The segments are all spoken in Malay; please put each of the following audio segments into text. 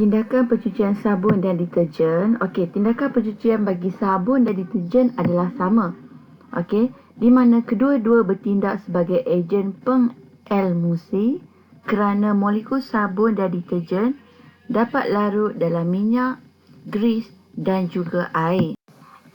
Tindakan pencucian sabun dan deterjen. Okey, tindakan pencucian bagi sabun dan deterjen adalah sama. Okey, di mana kedua-dua bertindak sebagai ejen pengelmusi kerana molekul sabun dan deterjen dapat larut dalam minyak, gris dan juga air.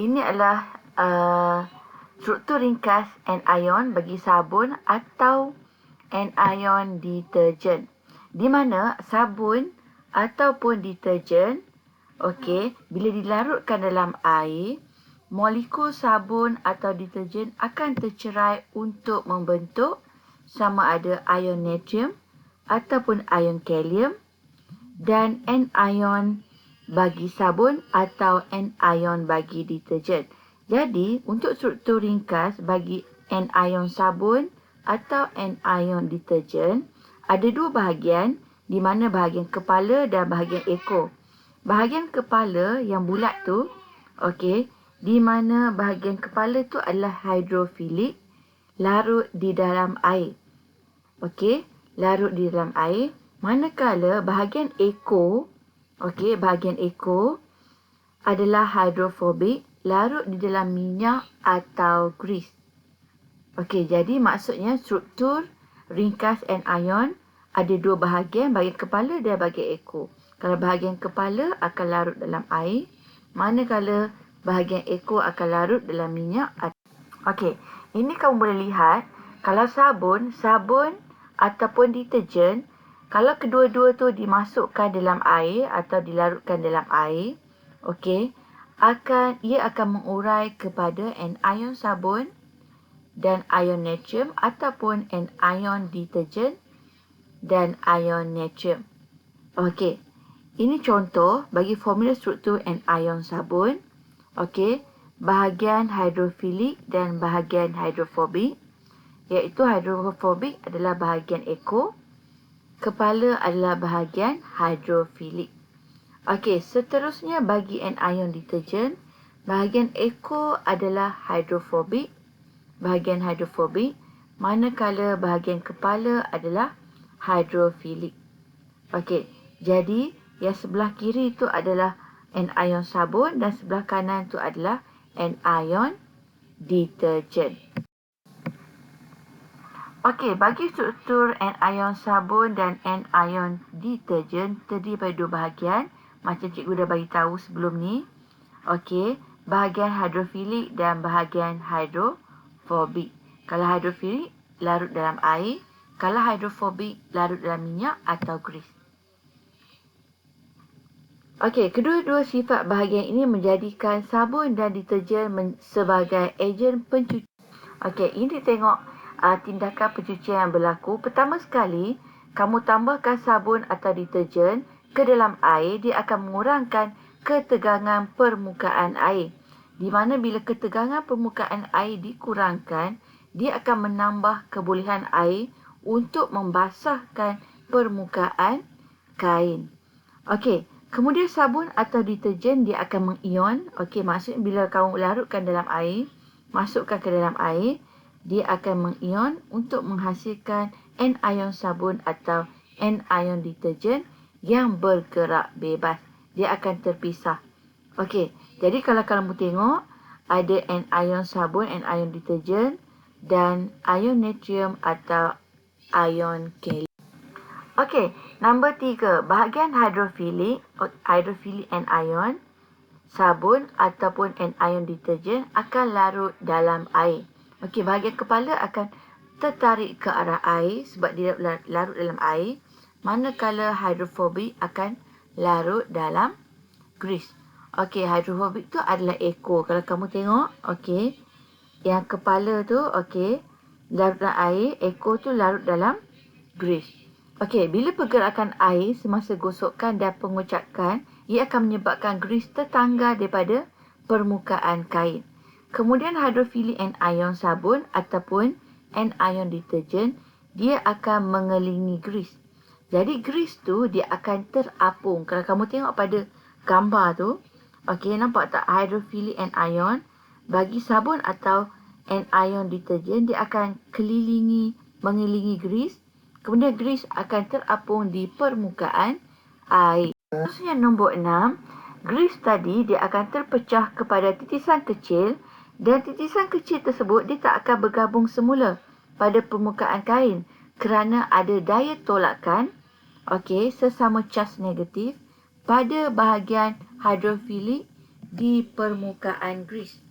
Ini adalah struktur ringkas anion bagi sabun atau anion deterjen. Di mana sabun ataupun deterjen, okey, bila dilarutkan dalam air, molekul sabun atau deterjen akan tercerai untuk membentuk sama ada ion natrium ataupun ion kalium dan anion bagi sabun atau anion bagi deterjen. Jadi, untuk struktur ringkas bagi anion sabun atau anion deterjen, ada dua bahagian di mana bahagian kepala dan bahagian ekor. Bahagian kepala yang bulat tu, okey, di mana bahagian kepala tu adalah hidrofilik, larut di dalam air. Okey, larut di dalam air. Manakala bahagian ekor, okey, bahagian ekor adalah hidrofobik, larut di dalam minyak atau gris. Okey, jadi maksudnya struktur ringkas anion ada dua bahagian, bahagian kepala dan bahagian ekor. Kalau bahagian kepala akan larut dalam air, manakala bahagian ekor akan larut dalam minyak. Okey, ini kamu boleh lihat kalau sabun ataupun deterjen, kalau kedua-dua tu dimasukkan dalam air atau dilarutkan dalam air, okey, ia akan mengurai kepada anion sabun dan ion natrium ataupun anion deterjen dan ion natrium. Okey, ini contoh bagi formula struktur anion sabun. Okey, bahagian hidrofilik dan bahagian hidrofobik, iaitu hidrofobik adalah bahagian ekor, kepala adalah bahagian hidrofilik. Okey, seterusnya bagi anion deterjen, bahagian ekor adalah hidrofobik, manakala bahagian kepala adalah hidrofilik. Okey, jadi yang sebelah kiri itu adalah anion sabun dan sebelah kanan itu adalah anion deterjen. Okey, bagi struktur anion sabun dan anion deterjen terdiri pada dua bahagian macam cikgu dah bagi tahu sebelum ni. Okey, bahagian hidrofilik dan bahagian hidrofobik. Kalau hidrofilik larut dalam air, kalau hidrofobik larut dalam minyak atau gris. Okey, kedua-dua sifat bahagian ini menjadikan sabun dan deterjen sebagai ejen pencuci. Okey, ini tengok tindakan pencucian yang berlaku. Pertama sekali, kamu tambahkan sabun atau deterjen ke dalam air, dia akan mengurangkan ketegangan permukaan air. Di mana bila ketegangan permukaan air dikurangkan, dia akan menambah kebolehan air untuk membasahkan permukaan kain. Okey, kemudian sabun atau deterjen dia akan mengion. Okey, maksudnya bila kamu larutkan dalam air, masukkan ke dalam air, dia akan mengion untuk menghasilkan anion sabun atau anion deterjen yang bergerak bebas. Dia akan terpisah. Okey, jadi kalau kamu tengok, ada anion sabun, anion deterjen dan ion natrium atau ion kalium. Okey, nombor 3, bahagian hidrofilik anion sabun ataupun anion deterjen akan larut dalam air. Okey, bahagian kepala akan tertarik ke arah air sebab dia larut dalam air. Manakala hidrofobik akan larut dalam gris. Okey, hidrofobik tu adalah ekor. Kalau kamu tengok, okey, yang kepala tu, okey, larut dalam air, ekor tu larut dalam gris. Okey, bila pergerakan air semasa gosokan dan pengocakan, ia akan menyebabkan gris tertanggal daripada permukaan kain. Kemudian hidrofilik anion sabun ataupun anion deterjen, dia akan mengelilingi gris. Jadi gris tu dia akan terapung. Kalau kamu tengok pada gambar tu, okey, nampak tak hidrofilik anion bagi sabun atau anion deterjen, dia akan mengelilingi gris. Kemudian gris akan terapung di permukaan air. Maksudnya nombor 6, grease tadi dia akan terpecah kepada titisan kecil dan titisan kecil tersebut dia tak akan bergabung semula pada permukaan kain kerana ada daya tolakan sesama cas negatif pada bahagian hidrofilik di permukaan grease.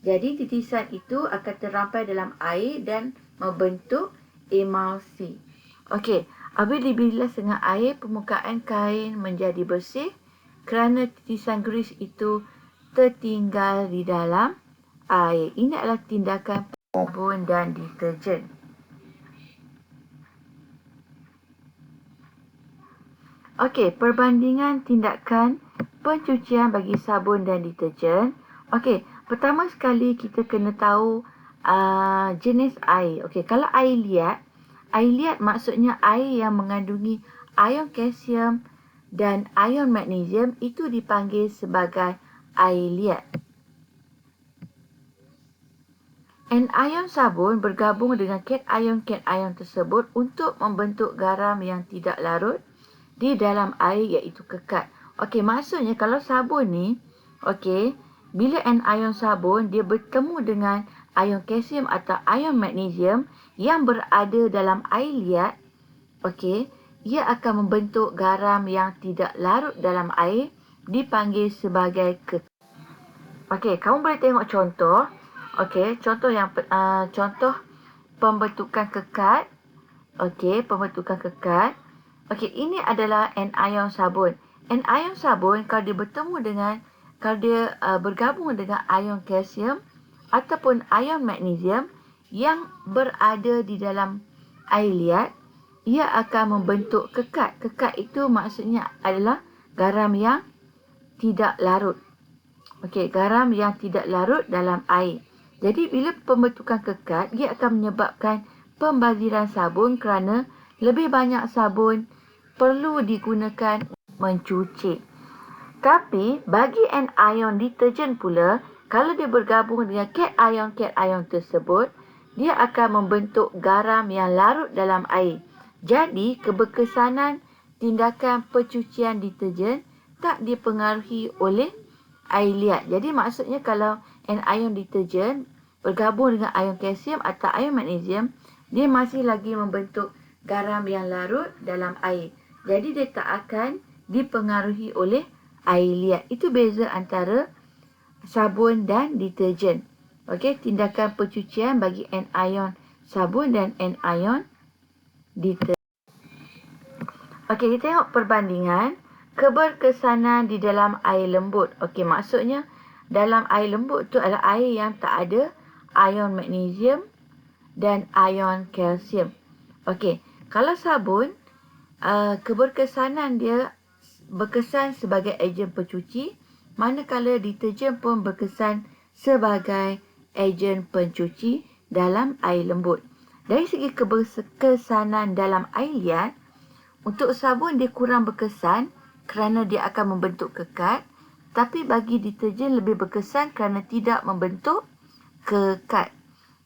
Jadi titisan itu akan terampai dalam air dan membentuk emulsi. Apabila dibilas dengan air, permukaan kain menjadi bersih kerana titisan grease itu tertinggal di dalam air. Ini adalah tindakan sabun dan deterjen. Perbandingan tindakan pencucian bagi sabun dan deterjen. Pertama sekali kita kena tahu jenis air. Kalau air liat maksudnya air yang mengandungi ion kalsium dan ion magnesium itu dipanggil sebagai air liat. Anion sabun bergabung dengan kation tersebut untuk membentuk garam yang tidak larut di dalam air iaitu kekat. Maksudnya kalau sabun ni, bila anion sabun dia bertemu dengan ion kalsium atau ion magnesium yang berada dalam air liat, ia akan membentuk garam yang tidak larut dalam air dipanggil sebagai kekat. Kamu boleh tengok contoh. Contoh pembentukan kekat. Pembentukan kekat. Ini adalah anion sabun. Anion sabun kalau dia bergabung dengan ion kalsium ataupun ion magnesium yang berada di dalam air liat, ia akan membentuk kekat. Kekat itu maksudnya adalah garam yang tidak larut. Garam yang tidak larut dalam air. Jadi bila pembentukan kekat, dia akan menyebabkan pembaziran sabun kerana lebih banyak sabun perlu digunakan mencuci. Tapi bagi anion deterjen pula, kalau dia bergabung dengan cation tersebut, dia akan membentuk garam yang larut dalam air. Jadi keberkesanan tindakan pencucian deterjen tak dipengaruhi oleh air liat. Jadi maksudnya kalau anion deterjen bergabung dengan ion kalsium atau ion magnesium, dia masih lagi membentuk garam yang larut dalam air. Jadi dia tak akan dipengaruhi oleh air liat. Itu beza antara sabun dan deterjen. Tindakan pencucian bagi anion sabun dan anion deterjen. Kita tengok perbandingan keberkesanan di dalam air lembut. Maksudnya dalam air lembut tu adalah air yang tak ada ion magnesium dan ion kalsium. Kalau sabun, keberkesanan dia berkesan sebagai ejen pencuci, manakala deterjen pun berkesan sebagai ejen pencuci dalam air lembut. Dari segi keberkesanan dalam air liat, untuk sabun dia kurang berkesan kerana dia akan membentuk kekat, tapi bagi deterjen lebih berkesan kerana tidak membentuk kekat.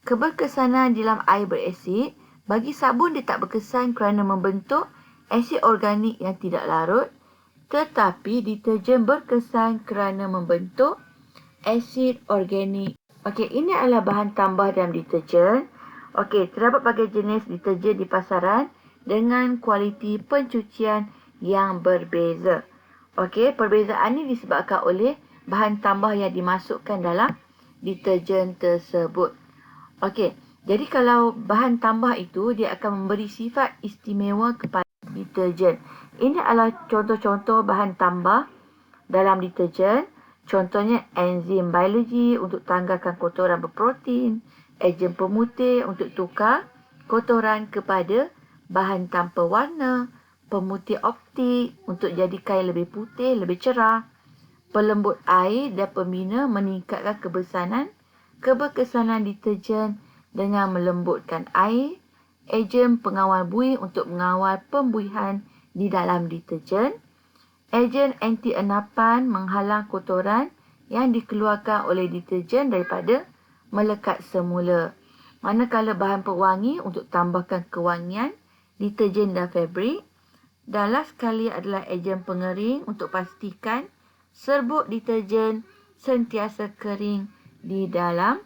Keberkesanan dalam air berasid, bagi sabun dia tak berkesan kerana membentuk asid organik yang tidak larut, tetapi deterjen berkesan kerana membentuk asid organik. Ini adalah bahan tambah dalam deterjen. Terdapat berbagai jenis deterjen di pasaran dengan kualiti pencucian yang berbeza. Perbezaan ini disebabkan oleh bahan tambah yang dimasukkan dalam deterjen tersebut. Jadi kalau bahan tambah itu dia akan memberi sifat istimewa kepada deterjen. Ini adalah contoh-contoh bahan tambah dalam deterjen. Contohnya enzim biologi untuk tanggalkan kotoran berprotein, ejen pemutih untuk tukar kotoran kepada bahan tanpa warna, pemutih optik untuk jadikan lebih putih, lebih cerah, pelembut air dan pembina meningkatkan keberkesanan deterjen dengan melembutkan air, ejen pengawal buih untuk mengawal pembuihan di dalam deterjen, ejen anti enapan menghalang kotoran yang dikeluarkan oleh deterjen daripada melekat semula. Manakala bahan pewangi untuk tambahkan kewangian, deterjen dan fabrik, Dan last sekali adalah ejen pengering untuk pastikan serbuk deterjen sentiasa kering di dalam